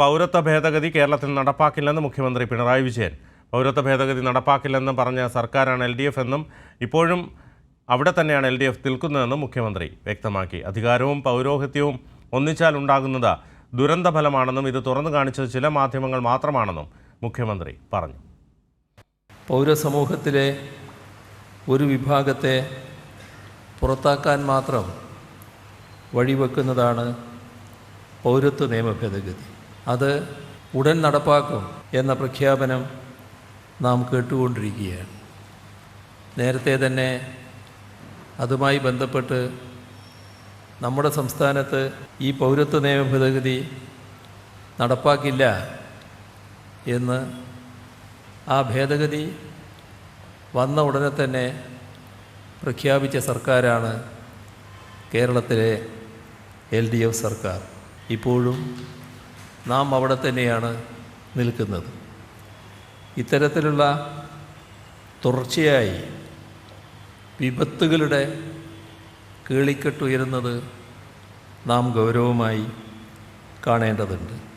പൗരത്വ ഭേദഗതി കേരളത്തിൽ നടപ്പാക്കില്ലെന്ന് മുഖ്യമന്ത്രി പിണറായി വിജയൻ. പൗരത്വ ഭേദഗതി നടപ്പാക്കില്ലെന്ന് പറഞ്ഞ സർക്കാരാണ് LDF എന്നും ഇപ്പോഴും അവിടെ തന്നെയാണ് LDF നിൽക്കുന്നതെന്നും മുഖ്യമന്ത്രി വ്യക്തമാക്കി. അധികാരവും പൗരോഹിത്യവും ഒന്നിച്ചാൽ ഉണ്ടാകുന്നത് ദുരന്തഫലമാണെന്നും ഇത് തുറന്നു കാണിച്ചത് ചില മാധ്യമങ്ങൾ മാത്രമാണെന്നും മുഖ്യമന്ത്രി പറഞ്ഞു. പൗരസമൂഹത്തിലെ ഒരു വിഭാഗത്തെ പുറത്താക്കാൻ മാത്രം വഴിവെക്കുന്നതാണ് പൗരത്വ നിയമ ഭേദഗതി. അത് ഉടൻ നടപ്പാക്കും എന്ന പ്രഖ്യാപനം നാം കേട്ടുകൊണ്ടിരിക്കുകയാണ്. നേരത്തെ തന്നെ അതുമായി ബന്ധപ്പെട്ട് നമ്മുടെ സംസ്ഥാനത്ത് ഈ പൗരത്വ നിയമ ഭേദഗതി നടപ്പാക്കില്ല എന്ന് ആ ഭേദഗതി വന്ന ഉടനെ തന്നെ പ്രഖ്യാപിച്ച സർക്കാരാണ് കേരളത്തിലെ LDF സർക്കാർ. ഇപ്പോഴും നാം അവിടെ തന്നെയാണ് നിൽക്കുന്നത്. ഇത്തരത്തിലുള്ള തുടർച്ചയായി വിപത്തുകളുടെ കേളിക്കെട്ടുയരുന്നത് നാം ഗൗരവമായി കാണേണ്ടതുണ്ട്.